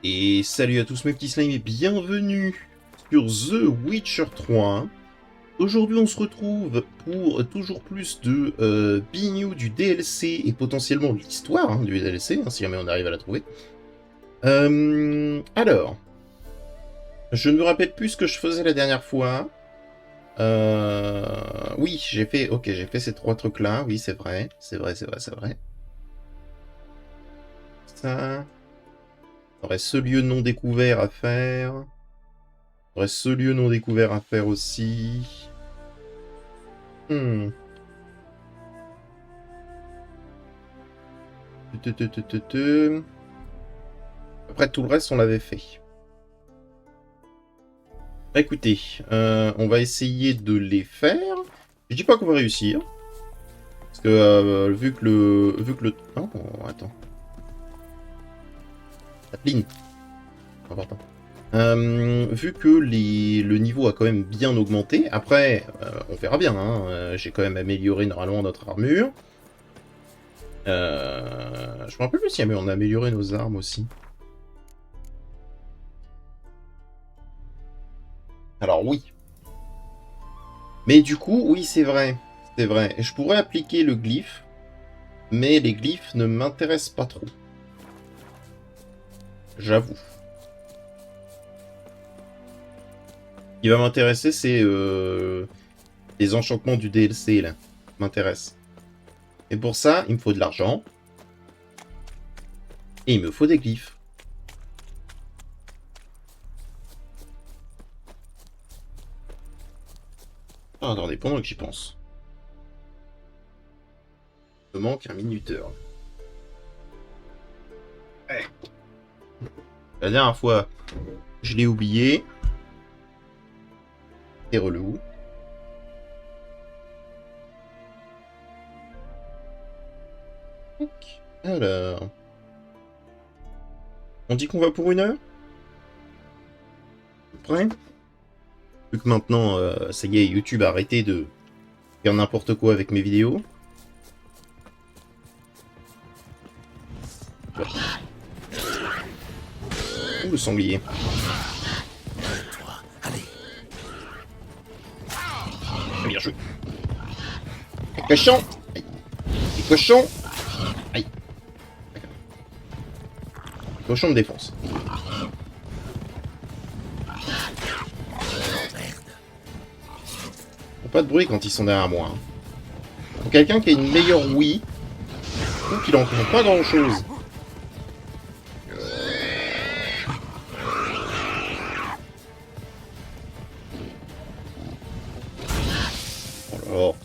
Et salut à tous mes petits slimes et bienvenue sur The Witcher 3. Aujourd'hui on se retrouve pour toujours plus de Bignou du DLC et potentiellement l'histoire du DLC, si jamais on arrive à la trouver. Alors, je ne me rappelle plus ce que je faisais la dernière fois. Oui, j'ai fait ces trois trucs là, oui c'est vrai, c'est vrai. Ça, il y aurait ce lieu non découvert à faire. Il y aurait ce lieu non découvert à faire aussi. Hmm. Tu, tu, tu, tu, tu. Après, tout le reste, on l'avait fait. Écoutez, on va essayer de les faire. Je dis pas qu'on va réussir. Parce que vu que le... Oh, attends. Adeline, important. Vu que le niveau a quand même bien augmenté, après, on verra bien. Hein, j'ai quand même amélioré normalement notre armure. Je me rappelle plus si on a amélioré nos armes aussi. Alors oui. Mais du coup, oui, c'est vrai. C'est vrai. Je pourrais appliquer le glyphe, mais les glyphes ne m'intéressent pas trop. J'avoue. Ce qui va m'intéresser, c'est les enchantements du DLC, là. M'intéresse. Et pour ça, il me faut de l'argent. Et il me faut des glyphes. Ah, attendez, pendant que j'y pense. Il me manque un minuteur. Ouais. La dernière fois, je l'ai oublié. C'est relou. Alors... On dit qu'on va pour 1 heure? Prêt? Vu que maintenant, ça y est, YouTube a arrêté de faire n'importe quoi avec mes vidéos. Ouh, le sanglier. Ah, bien joué. Les cochons. Aïe. Les cochons. Aïe. Les cochons me défoncent. Faut pas de bruit quand ils sont derrière moi. Hein. Pour quelqu'un qui a une meilleure Wii, je trouve qu'il en comprend pas grand chose. Alors.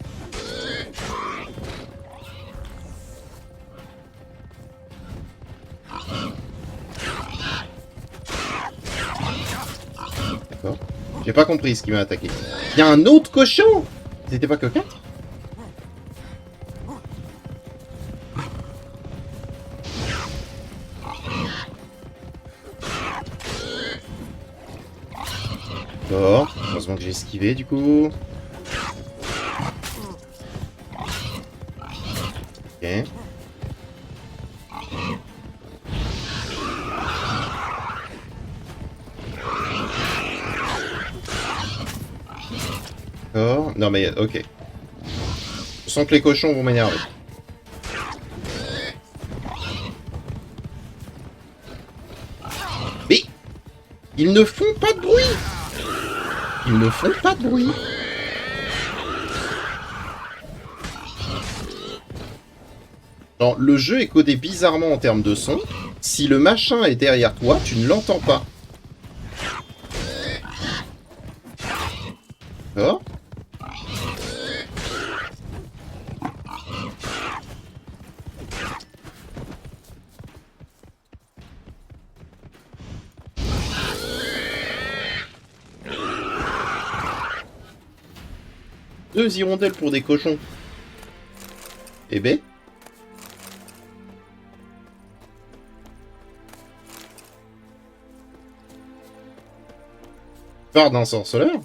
D'accord. J'ai pas compris ce qui m'a attaqué. Il y a un autre cochon. C'était pas que 4. D'accord. Heureusement que j'ai esquivé du coup. Ok. D'accord. Non mais ok. Je sens que les cochons vont m'énerver. Mais ils ne font pas de bruit. Ils ne font pas de bruit. Genre, le jeu est codé bizarrement en termes de son. Si le machin est derrière toi, tu ne l'entends pas. D'accord. Deux hirondelles pour des cochons. Eh ben. Part d'un sorceleur.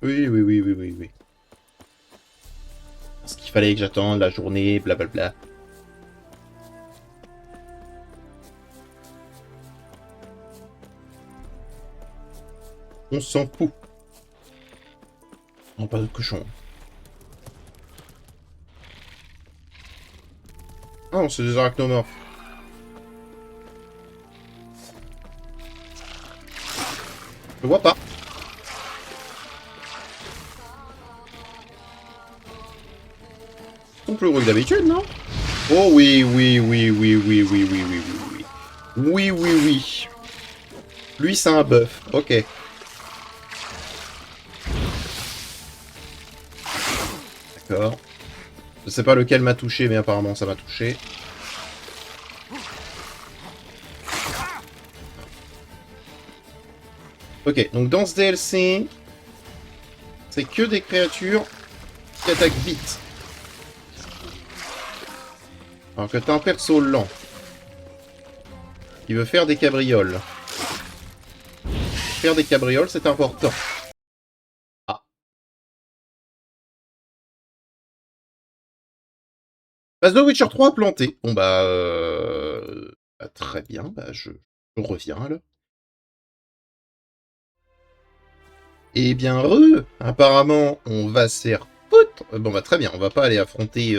Oui, oui, oui, oui, oui, oui. Parce qu'il fallait que j'attende la journée, blablabla. On s'en fout. Non, pas de cochon. Ah non, c'est des arachnomorphes. Je vois pas. Ils sont plus gros que d'habitude, non? Oh oui, oui, oui, oui, oui, oui, oui, oui, oui, oui. Oui, oui, oui. Lui, c'est un bœuf. Ok. D'accord. Je sais pas lequel m'a touché, mais apparemment ça m'a touché. Ok, donc dans ce DLC, c'est que des créatures qui attaquent vite. Alors que t'as un perso lent. Qui veut faire des cabrioles. Faire des cabrioles, c'est important. Ah. Base de Witcher 3 plantée. Bon bah, très bien, bah je reviens alors. Eh bien, apparemment, on va se faire foutre. Bon bah très bien, on va pas aller affronter,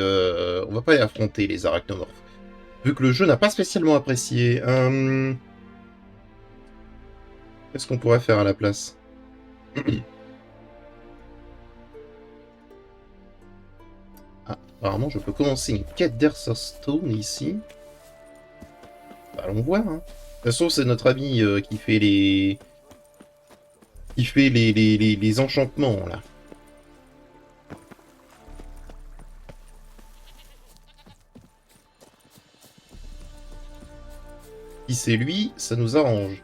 les arachnomorphes. Vu que le jeu n'a pas spécialement apprécié. Qu'est-ce qu'on pourrait faire à la place? Ah, apparemment, je peux commencer une quête d'Airsoftstone ici. Bah, allons voir. Hein. De toute façon, c'est notre ami qui fait les... les enchantements, là. Si c'est lui, ça nous arrange.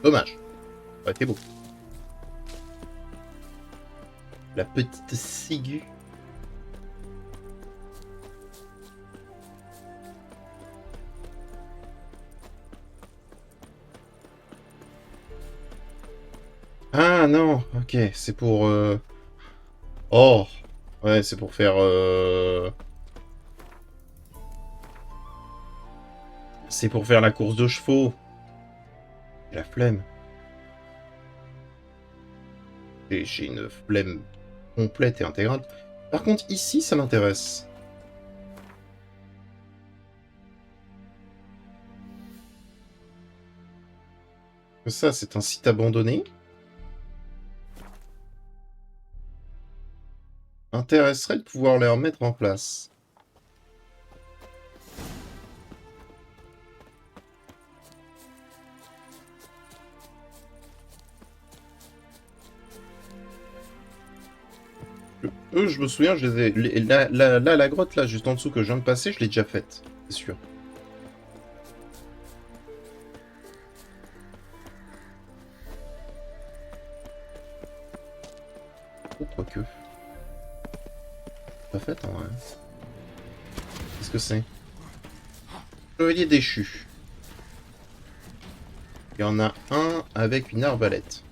Dommage. Ça aurait été beau. La petite ciguë. Ah non, ok, c'est pour... Oh, ouais, c'est pour faire... C'est pour faire la course de chevaux. La flemme. J'ai une flemme complète et intégrale. Par contre, ici, ça m'intéresse. Ça, c'est un site abandonné. Intéresserait de pouvoir les remettre en place. Eux, je me souviens, je les ai... la grotte, là, juste en dessous, que je viens de passer, je l'ai déjà faite. C'est sûr. Oh, quoique. Pas faite, en vrai. Qu'est-ce que c'est? Chevalier déchu. Il y en a un avec une arbalète.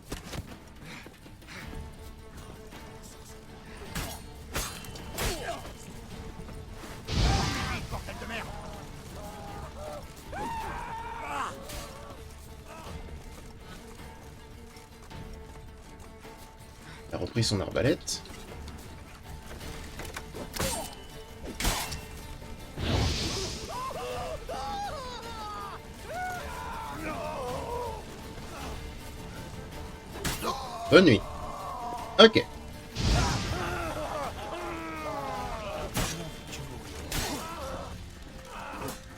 Il a repris son arbalète. Bonne nuit. Ok.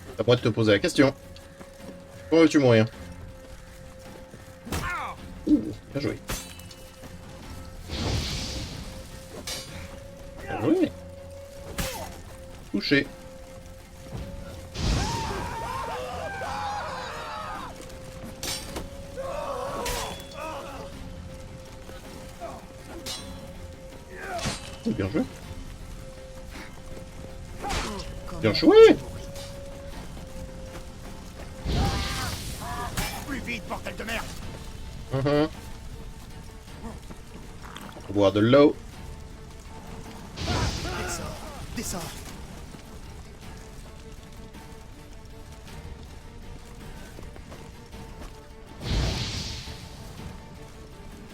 T'as le droit de te poser la question. Comment veux-tu mourir? Ouh, bien joué. Bien joué. Touché. bien joué. Bien joué. Plus vite, bordel de merde. Boire de l'eau. Descends, descends.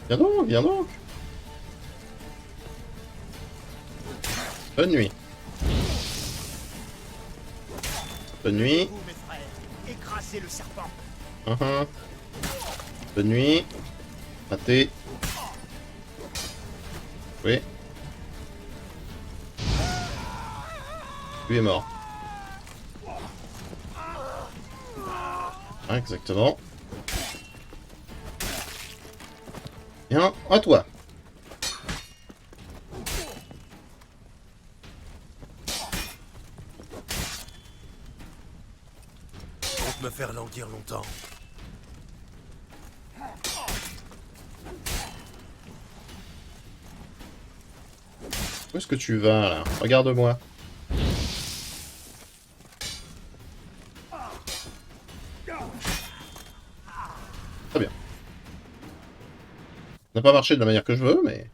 Viens donc, viens donc. Bonne nuit. Bonne nuit. Vous, mes frères, écrasez le serpent. Bonne nuit. Raté. Oui. Lui est mort. Ah, exactement. Bien, à toi. Compte me faire languir longtemps. Où est-ce que tu vas, là? Regarde-moi. Très bien. Ça n'a pas marché de la manière que je veux, mais...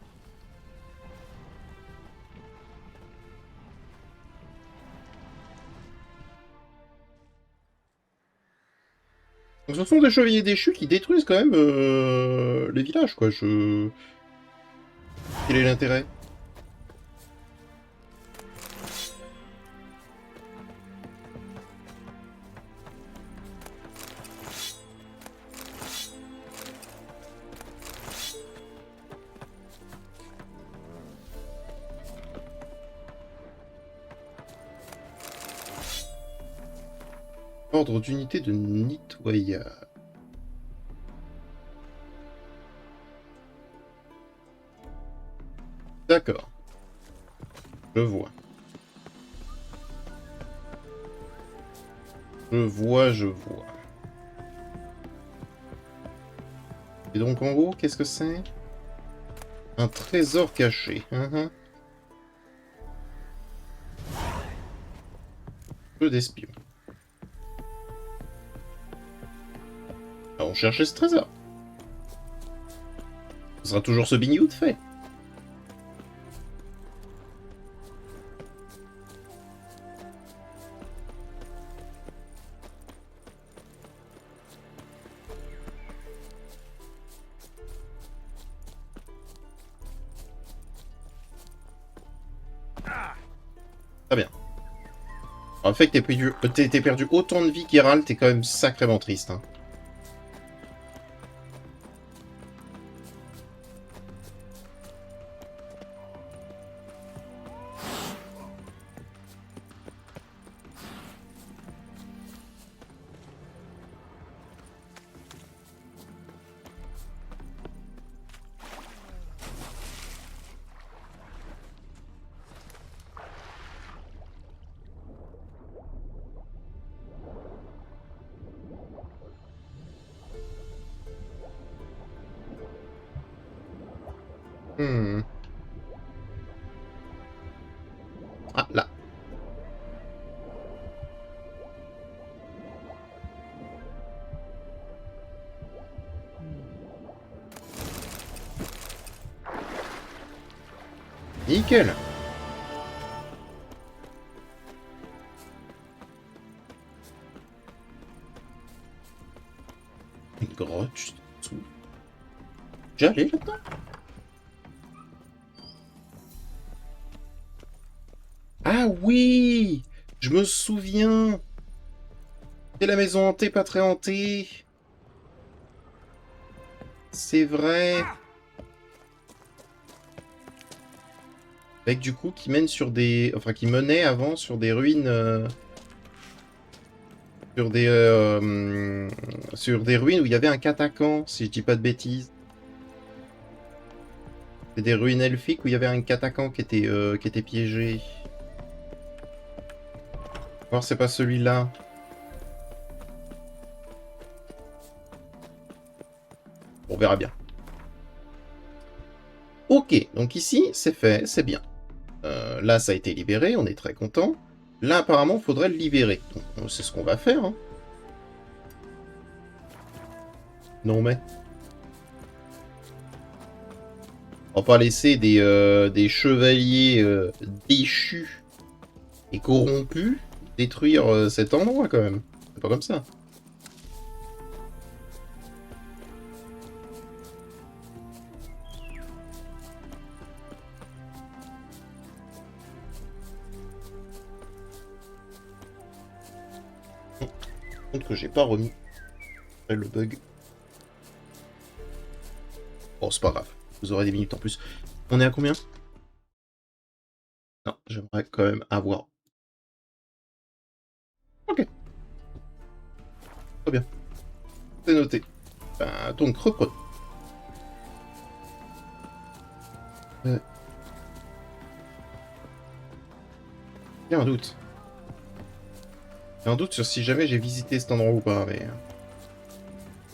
Donc, ce sont des chevaliers déchus qui détruisent quand même les villages, quoi. Quel est l'intérêt? Ordre d'unité de nettoyage. D'accord. Je vois. Je vois. Et donc en haut, qu'est-ce que c'est? Un trésor caché. Peu d'espions. Allons chercher ce trésor. Ce sera toujours ce bignou de fait. Très bien. Alors, le fait que t'aies perdu autant de vie qu'Hérald, t'es quand même sacrément triste. Hein. Ah, là. Nickel. Une grotte juste en dessous. J'allais là-dedans. Ah oui! Je me souviens! C'est la maison hantée, pas très hantée. C'est vrai. Avec du coup qui mène sur des... Enfin qui menait avant sur des ruines... Sur des ruines où il y avait un catacan, si je dis pas de bêtises. C'est des ruines elfiques où il y avait un catacan qui était piégé. Voir c'est pas celui-là. On verra bien. Ok, donc ici c'est fait, c'est bien. là, ça a été libéré, on est très content. Là, apparemment, il faudrait le libérer. Donc, c'est ce qu'on va faire. Hein. Non, mais... On va pas laisser des chevaliers déchus et corrompus détruire cet endroit, quand même. C'est pas comme ça. Compte que j'ai pas remis le bug. Bon, c'est pas grave. Vous aurez des minutes en plus. On est à combien? Non, j'aimerais quand même avoir... Ok. Très bien. C'est noté. Ben, donc, reprenons. Il y a un doute. Il y a un doute sur si jamais j'ai visité cet endroit ou pas, mais...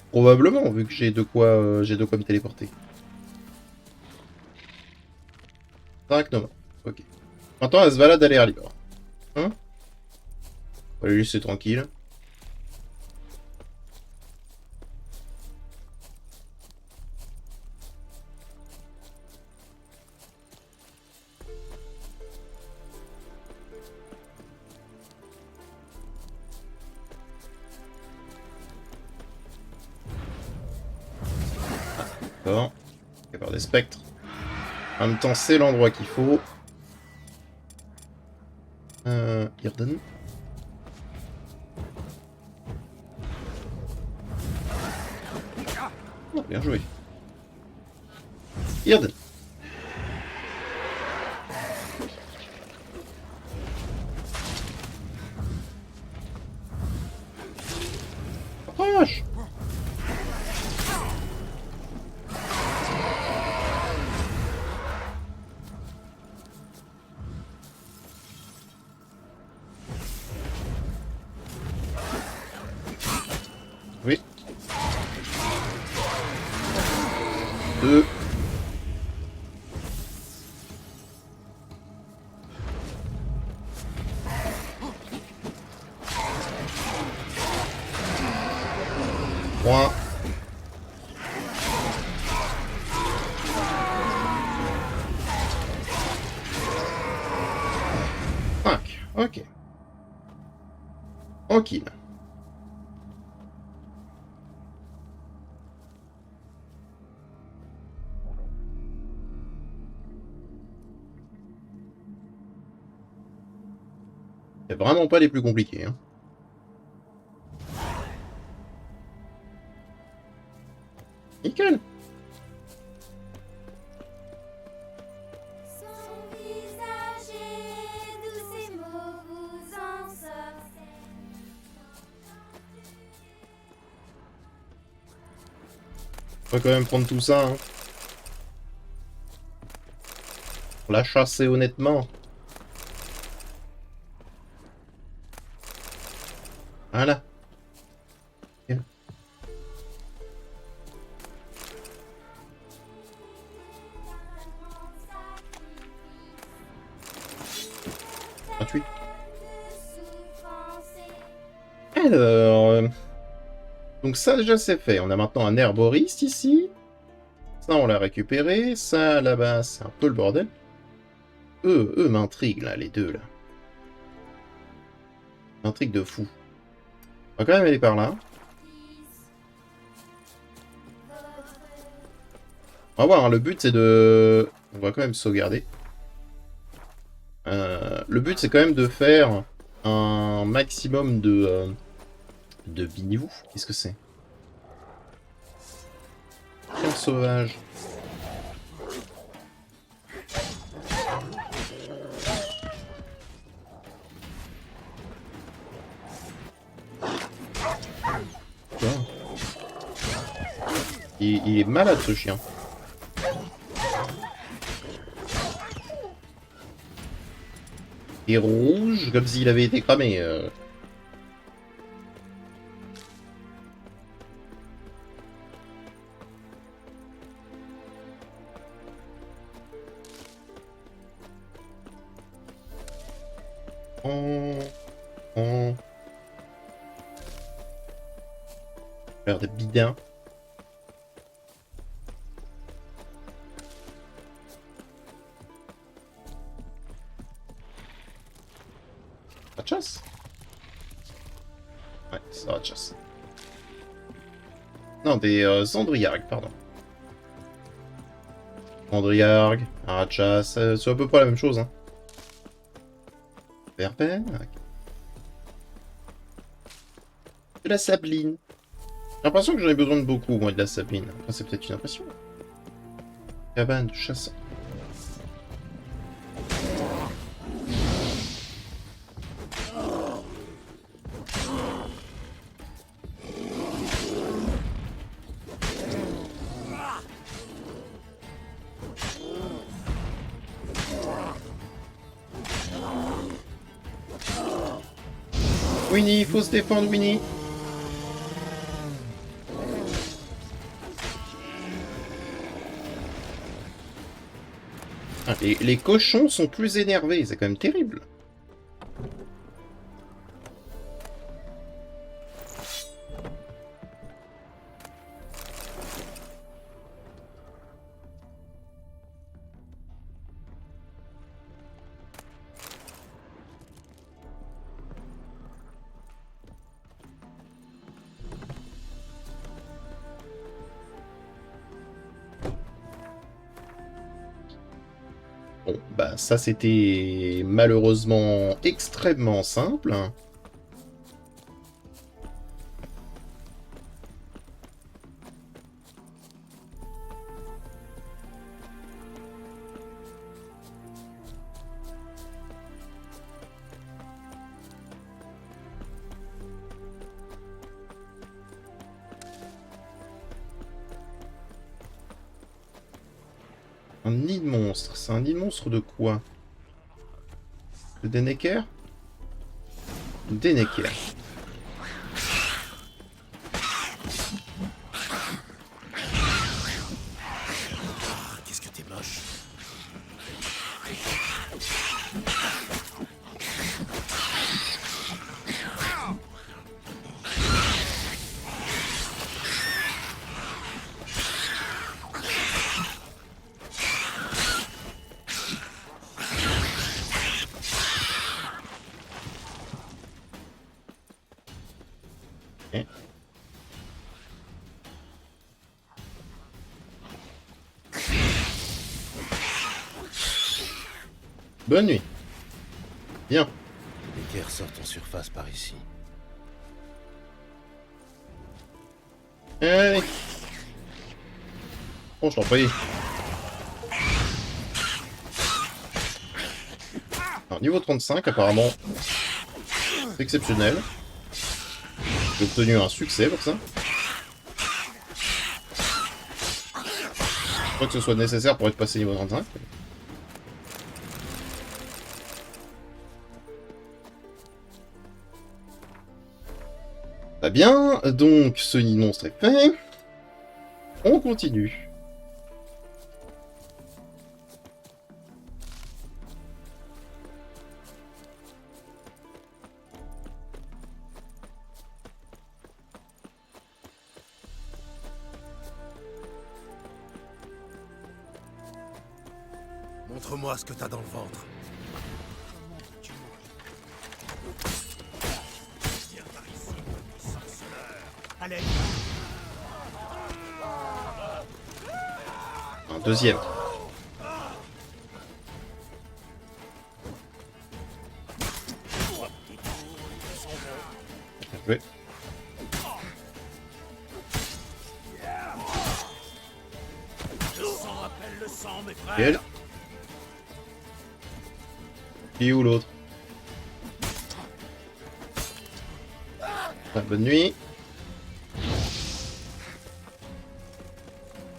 Probablement, vu que j'ai de quoi me téléporter. Directement. Ok. Maintenant, elle se balade à l'air libre. Hein? On va lui laisser tranquille. D'accord. Il va y avoir des spectres. En même temps, c'est l'endroit qu'il faut. Irden. Oh, bien joué. Irden. Approche. Oui. 2.3. 5. Ok. Tranquille. C'est vraiment pas les plus compliqués. Hein. Nickel. Son visage est doux, ses mots vous ensorcellent. On va quand même prendre tout ça. Hein. Pour la chasser honnêtement. Voilà. Nickel. 28. Alors... Donc ça déjà c'est fait. On a maintenant un herboriste ici. Ça on l'a récupéré. Ça là-bas c'est un peu le bordel. Eux m'intriguent là, les deux là. M'intrigue de fou. On va quand même aller par là. On va voir, hein, le but c'est de... On va quand même sauvegarder. Le but c'est quand même de faire un maximum de biniou. Qu'est-ce que c'est? Chien sauvage. Il est malade ce chien. Il est rouge comme s'il avait été cramé. En... Faire des bidins. Pas de chasse? Ouais, ça va de chasse. Non, des andriargues, pardon. Andriargue, arachas, c'est à peu près la même chose, hein. Verben. De la sabline. J'ai l'impression que j'en ai besoin de beaucoup, moi, de la sabline. Enfin, c'est peut-être une impression. Cabane de chasseurs. Winnie, il faut se défendre, Winnie. Ah, les cochons sont plus énervés, c'est quand même terrible. Bon, bah ça c'était malheureusement extrêmement simple. Un nid de monstre. C'est un nid de monstre de quoi? De Denneker? Denneker. Qu'est-ce que t'es moche. Ok. Bonne nuit. Bien. Les guerres sortent en surface par ici. Allez. Bon, je t'en prie. Alors, niveau 35, apparemment, c'est exceptionnel. J'ai obtenu un succès pour ça. Je crois que ce soit nécessaire pour être passé niveau 35. Très bien, donc ce nid de monstre est fait. On continue. Montre-moi ce que t'as dans le ventre. Viens par ici, petit sorceleur. Allez, Un deuxième. Bien joué. le sang appelle le sang, mes frères. Nickel. Qui est où l'autre? Ah, bonne nuit.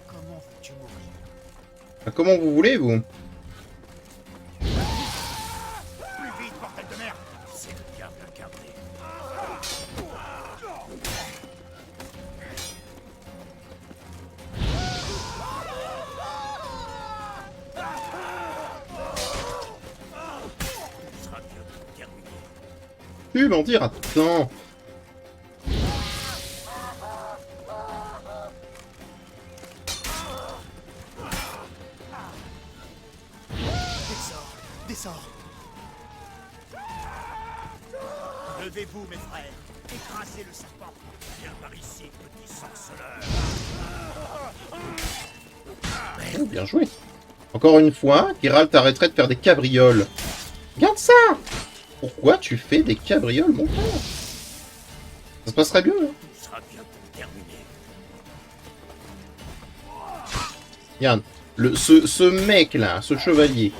Comment veux-tu mourir? Ah, comment vous voulez, vous? Plus vite, bordel de merde. C'est le diable incarné. Ce sera bien de terminer pu m'en dire à temps. Descends. Levez-vous, mes frères. Écrasez le serpent. Viens par ici, petit sorceleur. Oh, bien joué. Encore une fois, Geralt arrêterait de faire des cabrioles. Regarde ça! Pourquoi tu fais des cabrioles, mon frère? Ça se passerait mieux, hein? Tout sera bientôt terminé. Regarde, ce mec-là, ce chevalier,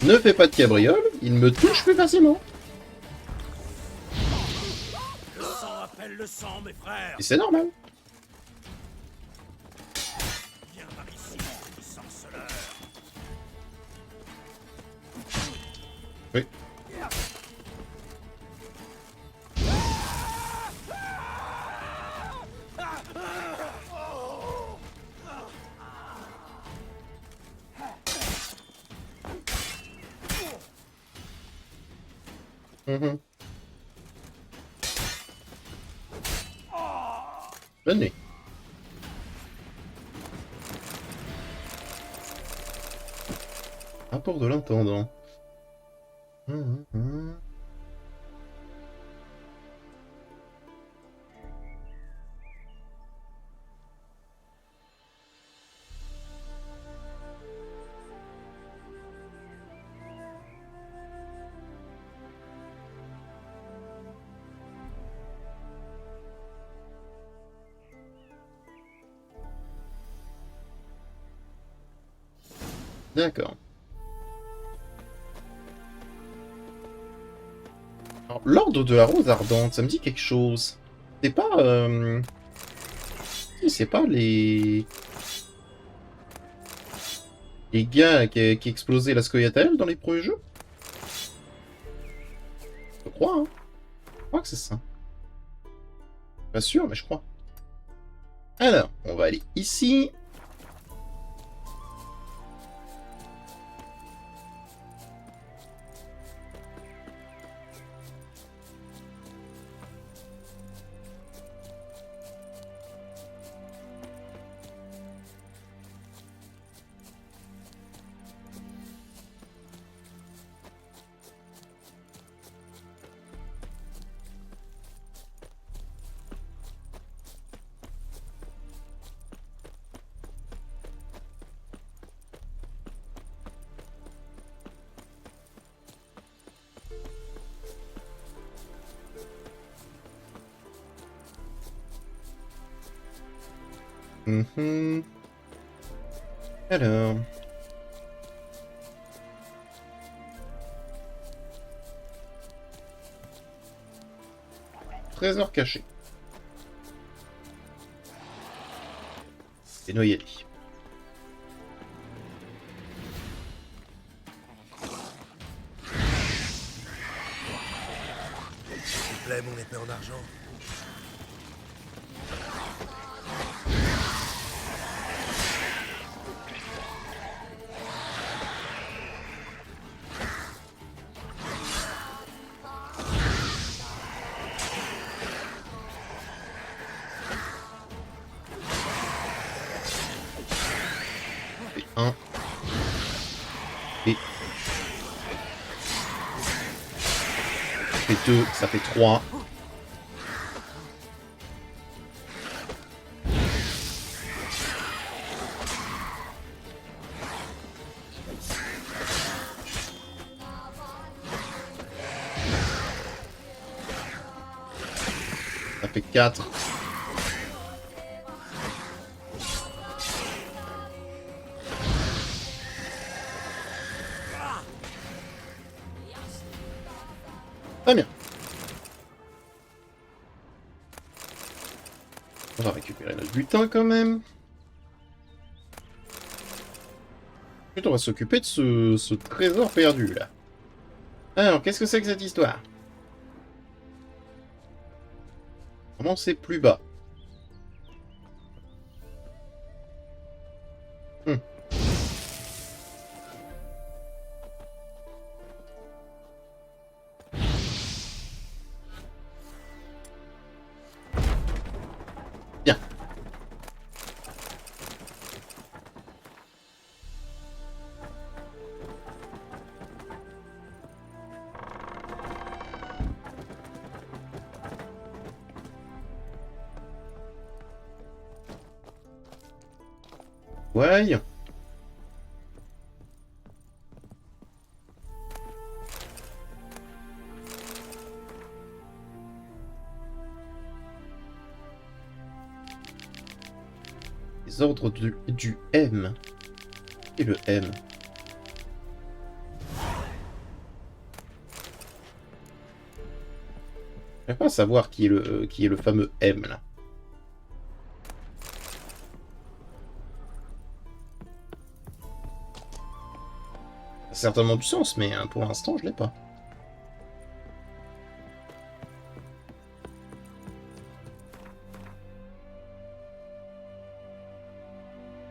ne fait pas de cabriole, il me touche plus facilement. Le sang appelle le sang, mes frères. Et c'est normal. Viens par ici, petit sorceleur. Oui. Mhm. Venez. Rapport de l'intendant. D'accord. Alors, l'ordre de la rose ardente, ça me dit quelque chose. C'est pas... si, c'est pas les... Les gars qui explosaient la Scoia'tael dans les premiers jeux? Je crois, hein. Je crois que c'est ça. Pas sûr, mais je crois. Alors, on va aller ici. Mhm. Alors... Trésor caché. Et noyé. S'il vous plaît, mon épée en argent. Et un. Et... Ça fait 2, ça fait 3. Ça fait 4. Très bien. On va récupérer notre butin quand même. Ensuite, on va s'occuper de ce trésor perdu là. Alors, qu'est-ce que c'est que cette histoire? Comment c'est plus bas? Ouais. Les ordres du M. Et le M. Je ne pas savoir qui est le fameux M là. Ça a certainement du sens, mais pour l'instant je l'ai pas.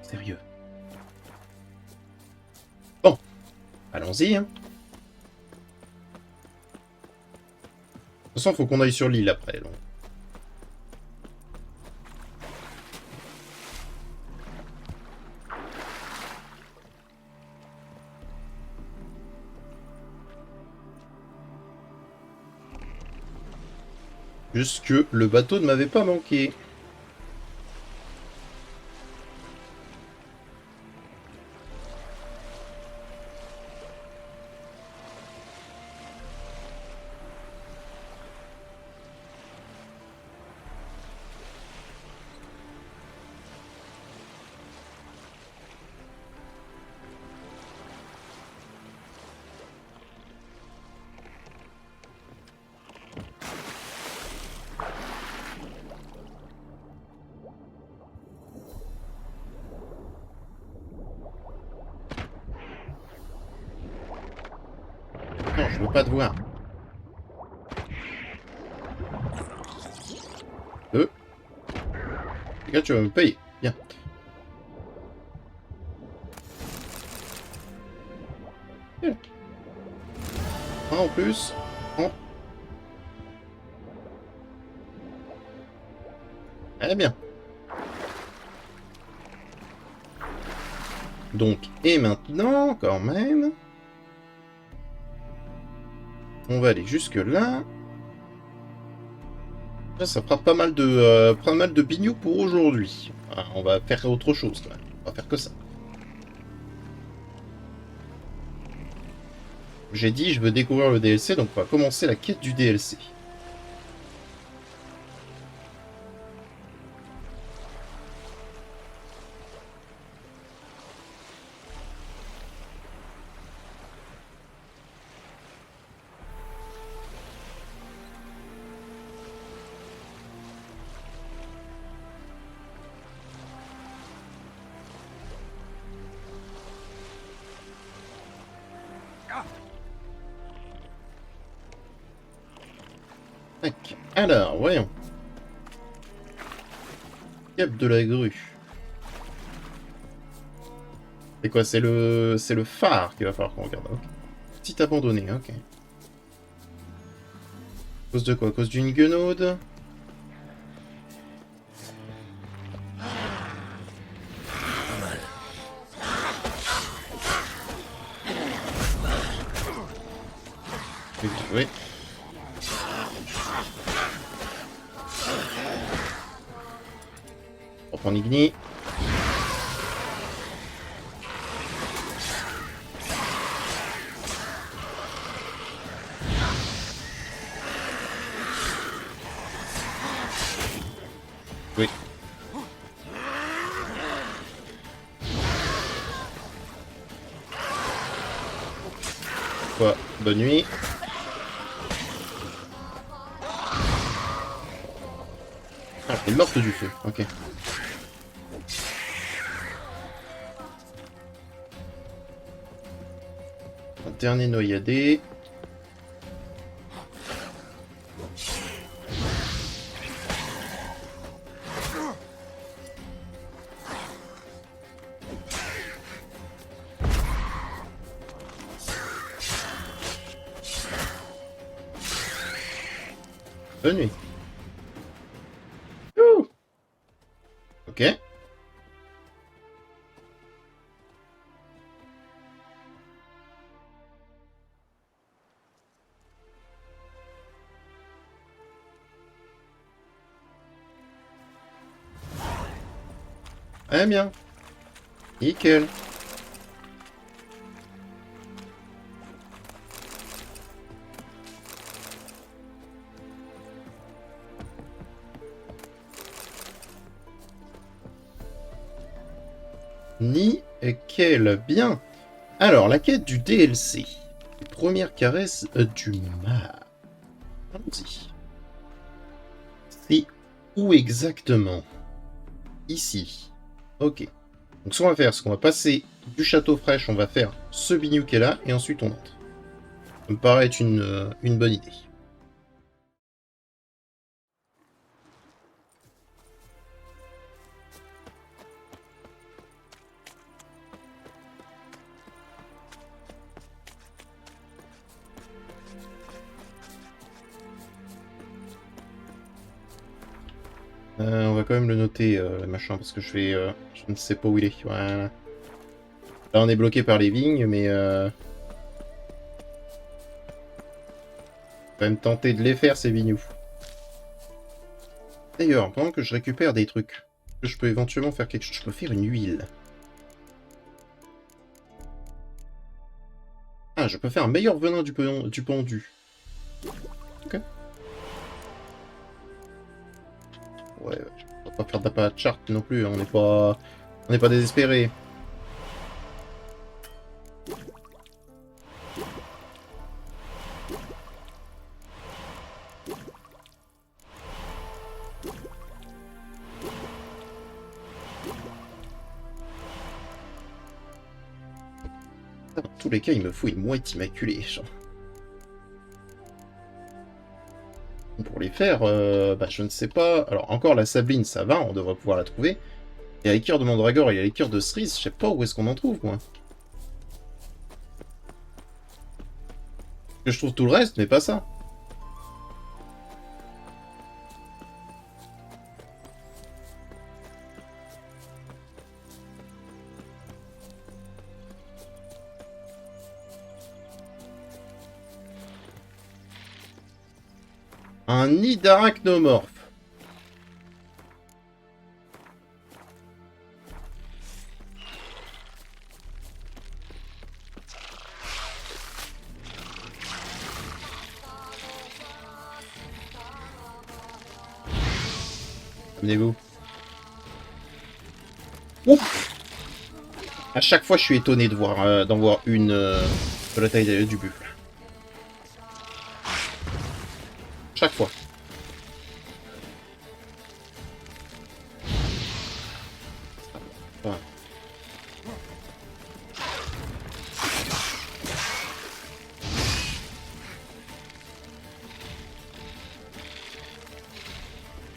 Sérieux. Bon, allons-y. Hein. De toute façon, faut qu'on aille sur l'île après. Donc. Juste que le bateau ne m'avait pas manqué. Non, je veux pas te voir. Les gars, tu vas me payer. Bien. Bien. Un en plus. En. Allez, bien. Donc, et maintenant, quand même... On va aller jusque là. Là, ça fera pas mal de bignou pour aujourd'hui. On va faire autre chose, quand même. On va faire que ça. J'ai dit, je veux découvrir le DLC, donc on va commencer la quête du DLC. Tac. Alors, voyons. Cap de la grue. C'est quoi? C'est le phare qu'il va falloir qu'on regarde. Okay. Petit abandonné, ok. À cause de quoi? À cause d'une guenaude? Oui. On prend Igni. Oui. Quoi? Bonne nuit. Ah, elle est morte du feu, ok. Un dernier noyadé. Bonne nuit. Ouh. Ok. Eh bien. Nickel. Nickel. Bien. Alors, la quête du DLC. Première caresse du mal. Allons-y. C'est où exactement? Ici. Ok. Donc ce qu'on va faire, c'est qu'on va passer du château fraîche, on va faire ce bignou qui est là, et ensuite on entre. Ça me paraît être une bonne idée. On va quand même le noter, le machin, parce que je ne sais pas où il est. Voilà. Là, on est bloqué par les vignes, mais quand même tenter de les faire, ces vignoux. D'ailleurs, pendant que je récupère des trucs, je peux éventuellement faire quelque chose. Je peux faire une huile. Ah, je peux faire un meilleur venin du pendu. Ok. Ouais, on va pas faire d'appât de charte non plus, on n'est pas désespéré. Dans tous les cas, il me faut une mouette immaculée. Genre. Pour les faire, bah, je ne sais pas. Alors, encore la sabline, ça va, on devrait pouvoir la trouver. Il y a l'écure de mandragore et il y a l'écure de cerise, je sais pas où est-ce qu'on en trouve, moi. Je trouve tout le reste, mais pas ça. Un nid d'arachnomorphe. Amenez-vous. Ouf! À chaque fois, je suis étonné de voir, d'en voir une de la taille du buffle. Chaque fois. Voilà.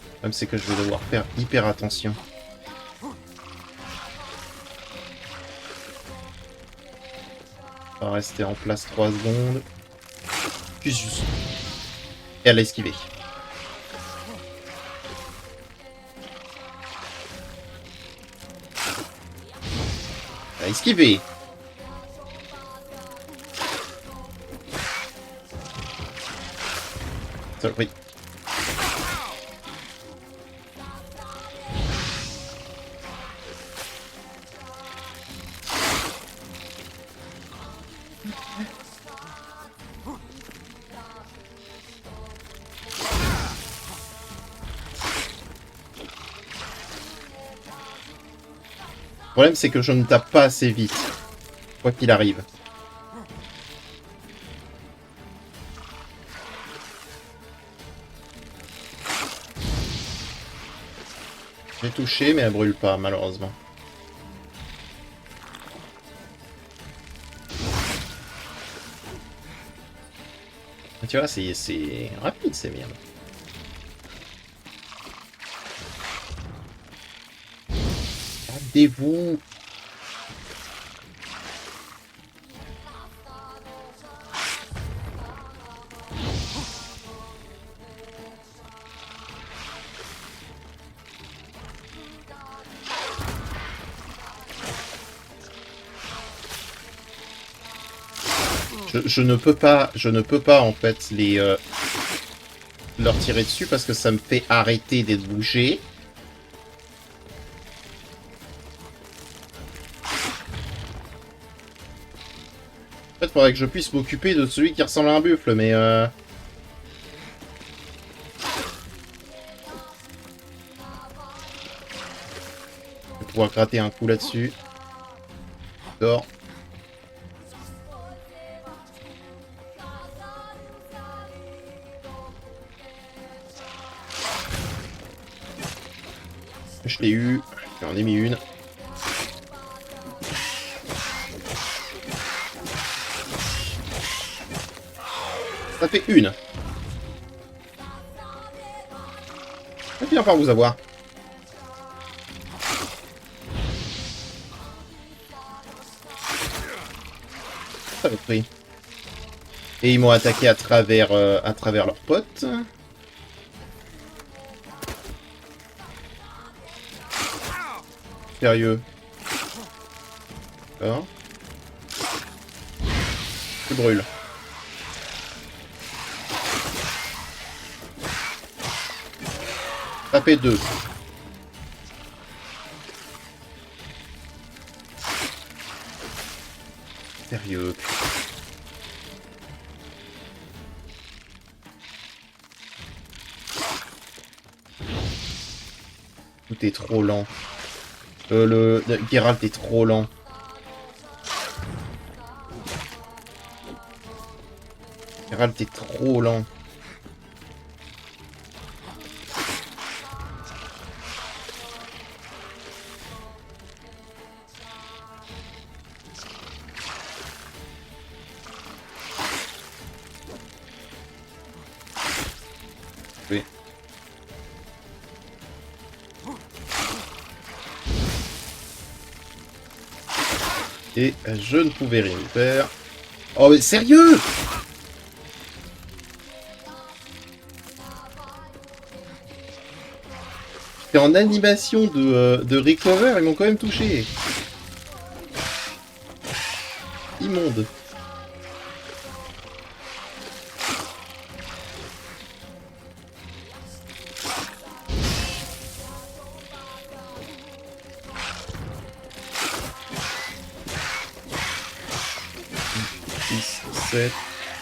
Le problème, c'est que je vais devoir faire hyper attention. On va rester en place 3 secondes. Puis juste. Et elle a esquivé. Elle a esquivé. Oui. Le problème, c'est que je ne tape pas assez vite, quoi qu'il arrive. J'ai touché, mais elle brûle pas, malheureusement. Tu vois, c'est rapide, c'est bien. Rendez-vous. Je ne peux pas en fait leur tirer dessus parce que ça me fait arrêter d'être bougé. En fait, faudrait que je puisse m'occuper de celui qui ressemble à un buffle, mais je vais pouvoir gratter un coup là-dessus. D'accord. Je l'ai eu. J'en ai mis une. Ça fait une. Je vais finir par vous avoir. Ça va être pris. Et ils m'ont attaqué à travers leurs potes. Sérieux. D'accord. Je brûle. Ça fait 2. Sérieux. Tout est trop lent. Geralt est trop lent. Geralt est trop lent. Oui. Et je ne pouvais rien faire. Oh mais sérieux! J'étais en animation de recover, ils m'ont quand même touché. Immonde.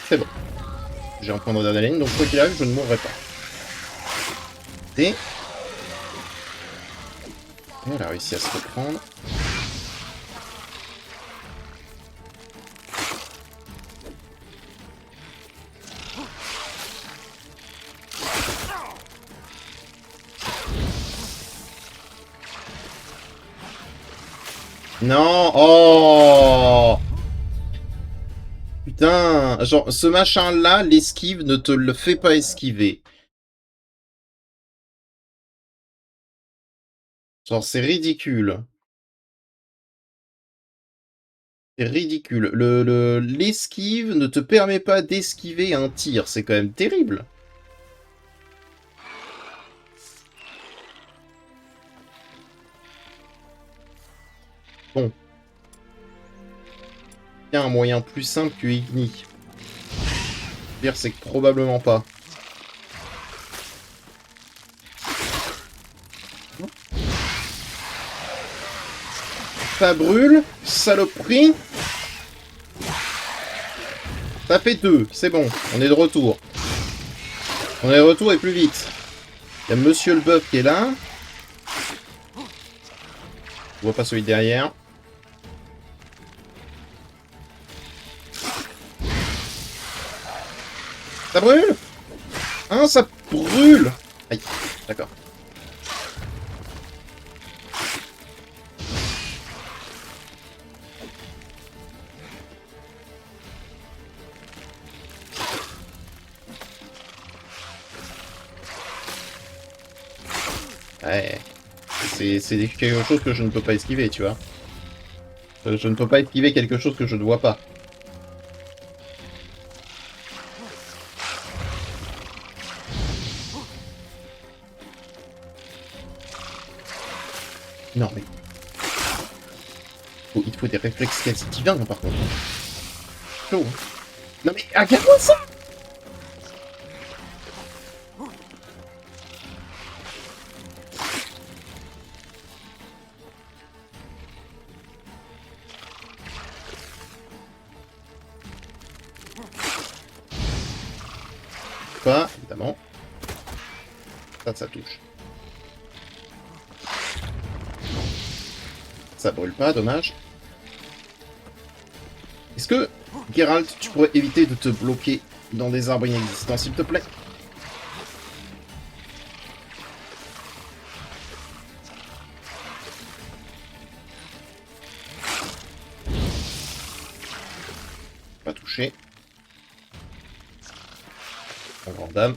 C'est bon. J'ai un point d'adrénaline, donc quoi qu'il arrive, je ne mourrai pas. Et elle a réussi à se reprendre. Non, oh! Putain, genre, ce machin-là, l'esquive ne te le fait pas esquiver. Genre, c'est ridicule. C'est ridicule. L'esquive ne te permet pas d'esquiver un tir. C'est quand même terrible. Bon. Il y a un moyen plus simple que Igni. Pire, c'est que probablement pas. Ça brûle, saloperie. Ça fait 2, c'est bon, on est de retour. On est de retour et plus vite. Il y a Monsieur le Bœuf qui est là. Je vois pas celui derrière. Ça brûle? Hein, ça brûle? Aïe, d'accord. Ouais. C'est quelque chose que je ne peux pas esquiver, tu vois. Je ne peux pas esquiver quelque chose que je ne vois pas. Non mais... il faut des réflexes quasi divins par contre. Chaud, hein. Non mais regarde-moi ça! pas, évidemment. Ça touche. Ça brûle pas, dommage. Est-ce que, Geralt, tu pourrais éviter de te bloquer dans des arbres inexistants, s'il te plaît? Pas touché. En grande dame.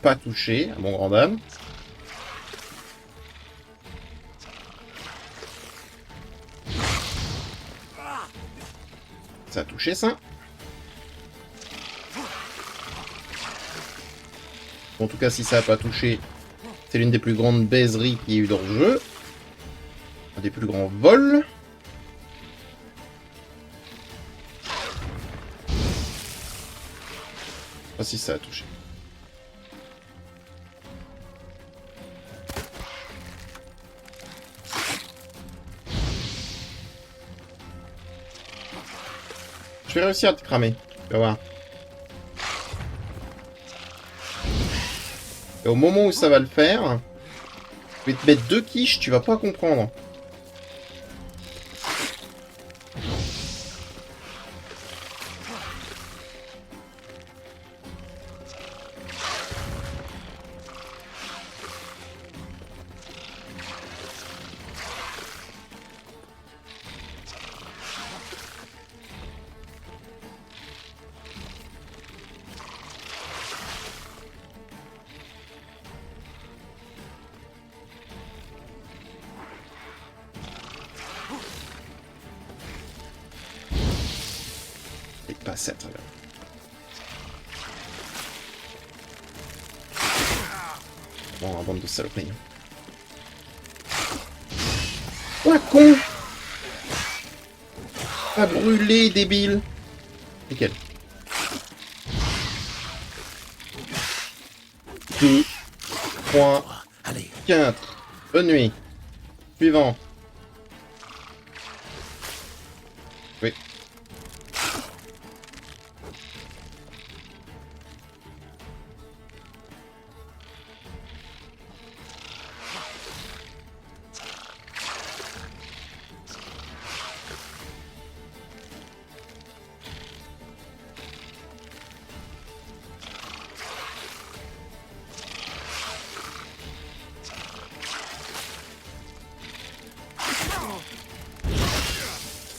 Pas touché, à mon grand dame. Ça a touché, ça. En tout cas, si ça a pas touché, c'est l'une des plus grandes baiseries qu'il y ait eu dans le jeu. Un des plus grands vols. Ah si, ça a touché. Je vais réussir à te cramer. Tu vas voir. Et au moment où ça va le faire, je vais te mettre 2 quiches, tu vas pas comprendre. Et pas ça, très bien. Bon, la bande de saloperies. Oh la con! Pas brûlé, débile! Nickel. 2, 3, Allez, 4. Bonne nuit. Suivant. Oui.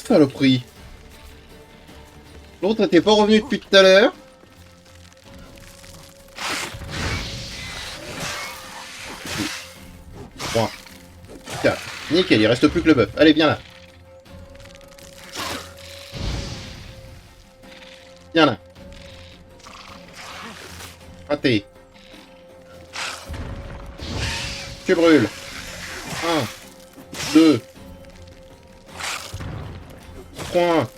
Saloperie. L'autre n'était pas revenu depuis tout à l'heure. Trois. 4. Nickel, il reste plus que le bœuf. Allez, viens là. Viens là. Raté. Tu brûles. 1, 2, 3.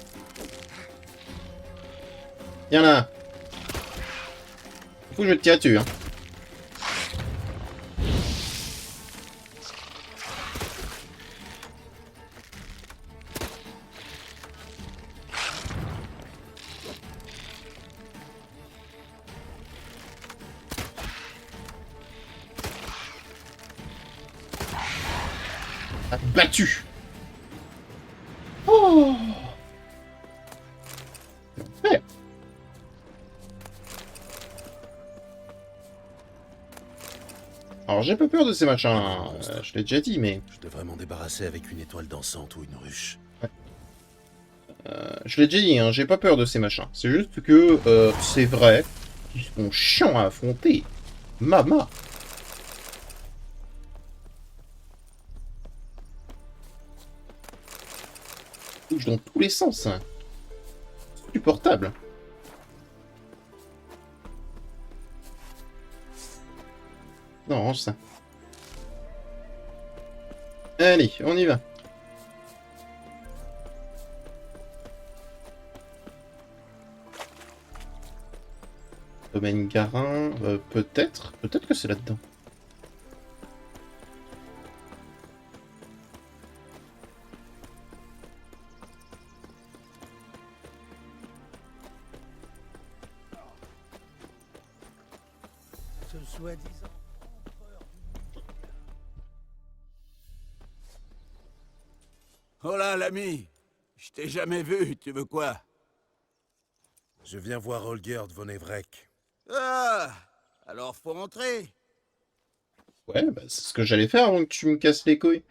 Viens là. Faut que je te tire dessus, hein. Battu. Oh. Ouais. Alors j'ai pas peur de ces machins, je l'ai déjà dit, mais... je devrais m'en débarrasser avec une étoile dansante ou une ruche. Je l'ai déjà dit, hein, j'ai pas peur de ces machins. C'est juste que c'est vrai qu'ils sont chiants à affronter. Mama. Ils touchent dans tous les sens. Hein. Supportable. Non, range ça. Allez, on y va. Domaine Garin, peut-être que c'est là-dedans. soi-disant. Oh là, l'ami! Je t'ai jamais vu, tu veux quoi? Je viens voir Olgerd von Evrek. Ah! Alors faut entrer. Ouais, bah, c'est ce que j'allais faire avant que tu me casses les couilles.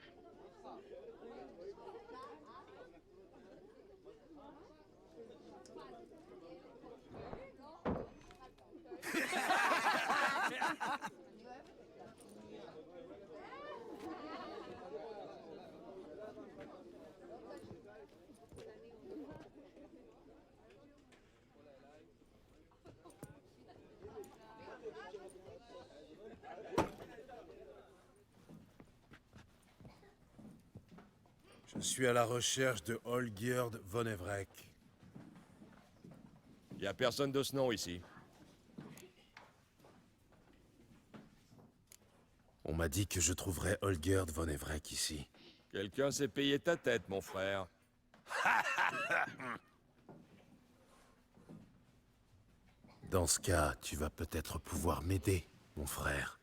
Je suis à la recherche de Olgerd von Evrek. Y a personne de ce nom ici. On m'a dit que je trouverais Olgerd von Evrek ici. Quelqu'un s'est payé ta tête, mon frère. Dans ce cas, tu vas peut-être pouvoir m'aider, mon frère.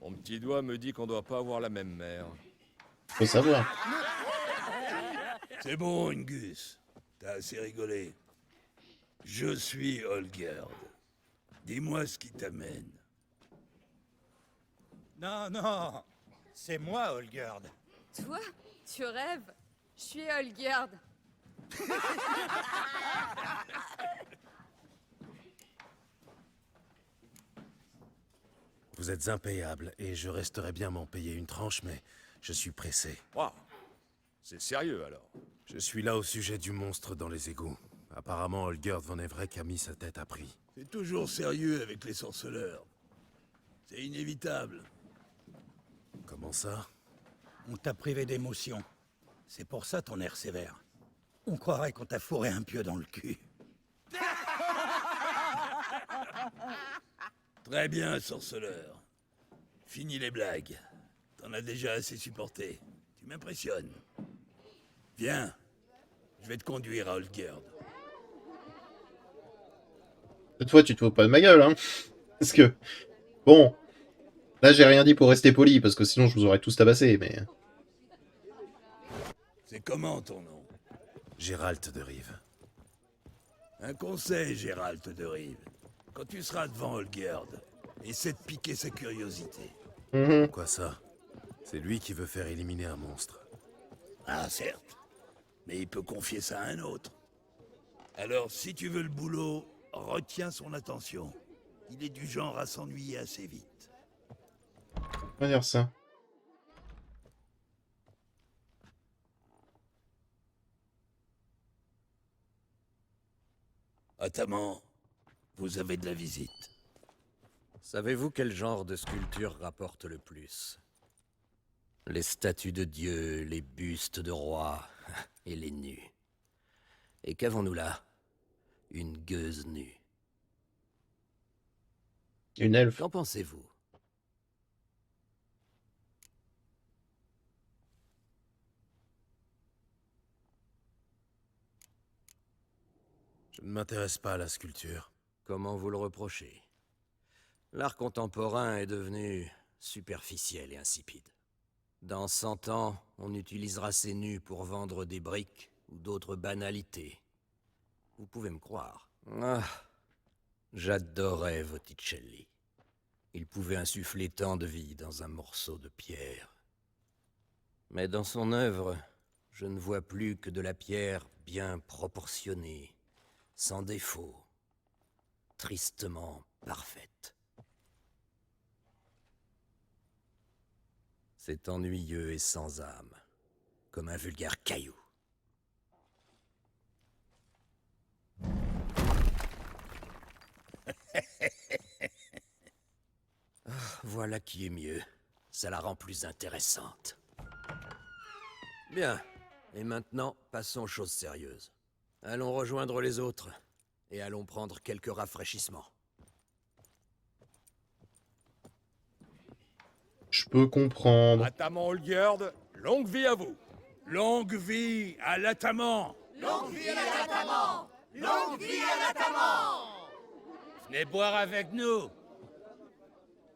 Mon petit doigt me dit qu'on doit pas avoir la même mère. Faut savoir. C'est bon, Ingus. T'as assez rigolé. Je suis Olgerd. Dis-moi ce qui t'amène. Non, non, c'est moi, Olgerd. Toi, tu rêves? Je suis Olgerd. Vous êtes impayable et je resterai bien m'en payer une tranche, mais je suis pressé. Waouh! C'est sérieux, alors. Je suis là au sujet du monstre dans les égouts. Apparemment, Olgerd von Evrek a mis sa tête à prix. C'est toujours sérieux avec les sorceleurs. C'est inévitable. Comment ça? On t'a privé d'émotion. C'est pour ça ton air sévère. On croirait qu'on t'a fourré un pieu dans le cul. Très bien, sorceleur. Fini les blagues. T'en as déjà assez supporté. Tu m'impressionnes. Viens. Je vais te conduire à Olgerd. Cette fois, tu te fous pas de ma gueule, hein. Parce que, bon, là, j'ai rien dit pour rester poli, parce que sinon, je vous aurais tous tabassé, mais... C'est comment ton nom? Gérald de Rive. Un conseil, Gérald de Rive. Quand tu seras devant Olgerd, essaie de piquer sa curiosité. Mhm. Quoi ça? C'est lui qui veut faire éliminer un monstre. Ah, certes. Mais il peut confier ça à un autre. Alors, si tu veux le boulot, retiens son attention. Il est du genre à s'ennuyer assez vite. On va dire ça. Ataman, vous avez de la visite. Savez-vous quel genre de sculpture rapporte le plus? Les statues de dieux, les bustes de rois et les nus. Et qu'avons-nous là? Une gueuse nue. Une elfe. Qu'en pensez-vous? Je ne m'intéresse pas à la sculpture. Comment vous le reprochez? L'art contemporain est devenu superficiel et insipide. Dans 100 ans, on utilisera ces nus pour vendre des briques ou d'autres banalités. Vous pouvez me croire. Ah, j'adorais Botticelli. Il pouvait insuffler tant de vie dans un morceau de pierre. Mais dans son œuvre, je ne vois plus que de la pierre bien proportionnée, sans défaut, tristement parfaite. C'est ennuyeux et sans âme, comme un vulgaire caillou. Ah, voilà qui est mieux. Ça la rend plus intéressante. Bien. Et maintenant, passons aux choses sérieuses. Allons rejoindre les autres, et allons prendre quelques rafraîchissements. Je peux comprendre. Ataman Olgerd, longue vie à vous. Longue vie à l'Ataman! Longue vie à l'Ataman! Longue vie à l'Ataman! Venez boire avec nous.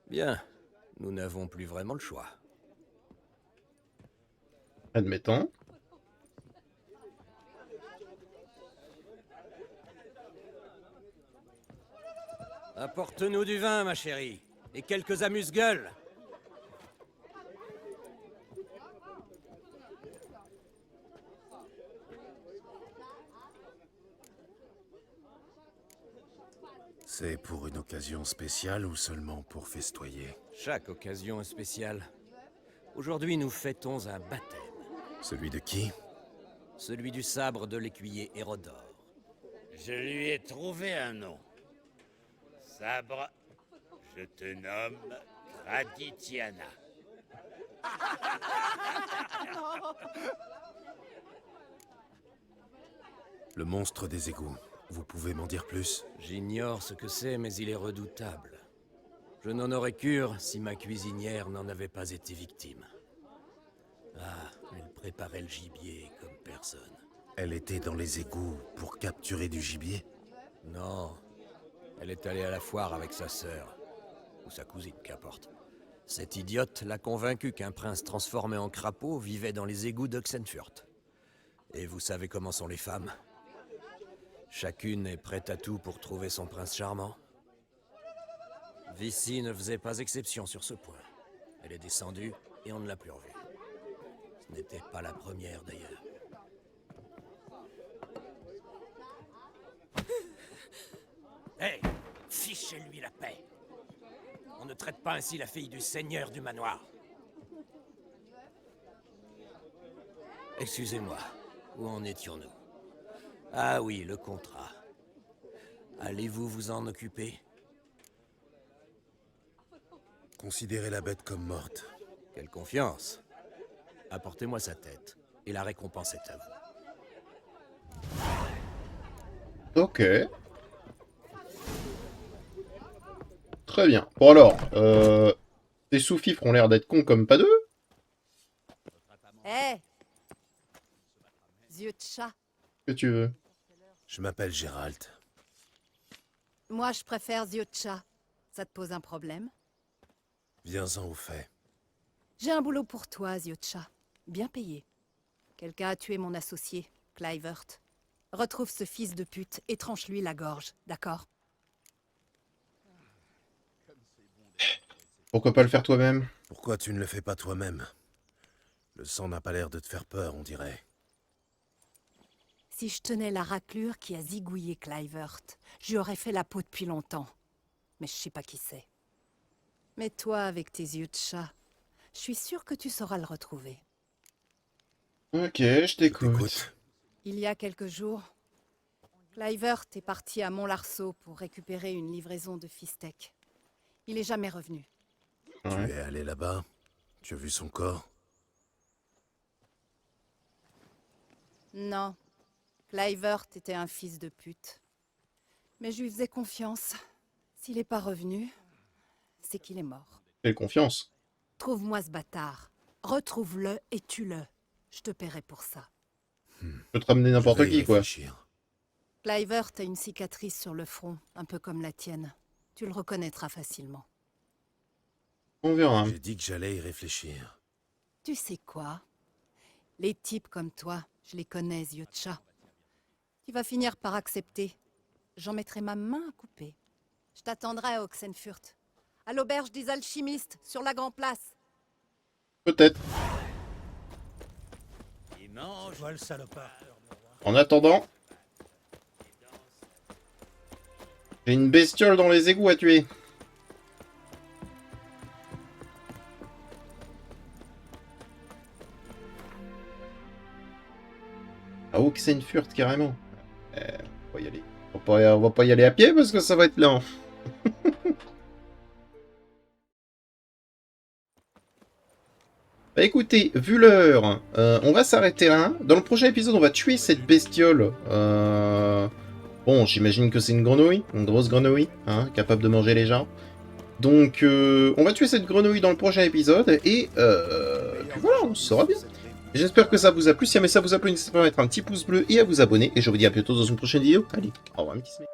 Bien, nous n'avons plus vraiment le choix. Admettons. Apporte-nous du vin, ma chérie, et quelques amuse-gueules. C'est pour une occasion spéciale ou seulement pour festoyer? Chaque occasion est spéciale. Aujourd'hui, nous fêtons un baptême. Celui de qui? Celui du sabre de l'écuyer Hérodore. Je lui ai trouvé un nom. Sabre, je te nomme Traditiana. Le monstre des égouts. Vous pouvez m'en dire plus? J'ignore ce que c'est, mais il est redoutable. Je n'en aurais cure si ma cuisinière n'en avait pas été victime. Ah, elle préparait le gibier comme personne. Elle était dans les égouts pour capturer du gibier? Non, elle est allée à la foire avec sa sœur. Ou sa cousine, qu'importe. Cette idiote l'a convaincu qu'un prince transformé en crapaud vivait dans les égouts d'Oxenfurt. Et vous savez comment sont les femmes. Chacune est prête à tout pour trouver son prince charmant. Vici ne faisait pas exception sur ce point. Elle est descendue et on ne l'a plus revue. Ce n'était pas la première d'ailleurs. Hé, fichez-lui la paix. On ne traite pas ainsi la fille du seigneur du manoir. Excusez-moi, où en étions-nous? Ah oui, le contrat. Allez-vous vous en occuper? Considérez la bête comme morte. Quelle confiance. Apportez-moi sa tête, et la récompense est à vous. Ok. Très bien. Bon alors, les sous-fifres ont l'air d'être cons comme pas deux. Hé Yeux de chat. Que tu veux? Je m'appelle Gérald. Moi, je préfère yeux de chat. Ça te pose un problème? Viens-en au fait. J'ai un boulot pour toi, yeux de chat. Bien payé. Quelqu'un a tué mon associé, Clivert. Retrouve ce fils de pute et tranche-lui la gorge, d'accord? Pourquoi pas le faire toi-même? Pourquoi tu ne le fais pas toi-même? Le sang n'a pas l'air de te faire peur, on dirait. Si je tenais la raclure qui a zigouillé Clivert, j'y aurais fait la peau depuis longtemps. Mais je sais pas qui c'est. Mais toi, avec tes yeux de chat, je suis sûre que tu sauras le retrouver. Ok, je t'écoute. Écoute, Il y a quelques jours, Clivert est parti à Montlarceau pour récupérer une livraison de Fistec. Il est jamais revenu. tu Ouais. es allé là-bas? Tu as vu son corps? Non, Clivert était un fils de pute. Mais je lui faisais confiance. S'il n'est pas revenu, c'est qu'il est mort. Fais confiance. Trouve-moi ce bâtard. Retrouve-le et tue-le. Je te paierai pour ça. Je peux te ramener n'importe Je vais y qui, quoi. réfléchir. Clivert a une cicatrice sur le front, un peu comme la tienne. Tu le reconnaîtras facilement. On verra. J'ai dit que j'allais y réfléchir. Tu sais quoi? Les types comme toi, je les connais, yeux de chat. Tu vas finir par accepter. J'en mettrai ma main à couper. Je t'attendrai à Oxenfurt. À l'auberge des alchimistes, sur la Grand Place. Peut-être. Il mange. Toi le salopard. En attendant, j'ai une bestiole dans les égouts à tuer. À Oxenfurt, carrément. On va y aller. On va pas y aller à pied parce que ça va être lent. Bah écoutez, vu l'heure, on va s'arrêter là. Dans le prochain épisode, on va tuer cette bestiole. Bon, j'imagine que c'est une grenouille, une grosse grenouille, hein, capable de manger les gens. Donc, on va tuer cette grenouille dans le prochain épisode, et puis voilà, on saura bien. J'espère que ça vous a plu. Si jamais ça vous a plu, n'hésitez pas à mettre un petit pouce bleu et à vous abonner. Et je vous dis à bientôt dans une prochaine vidéo. Allez, au revoir, mes petits amis.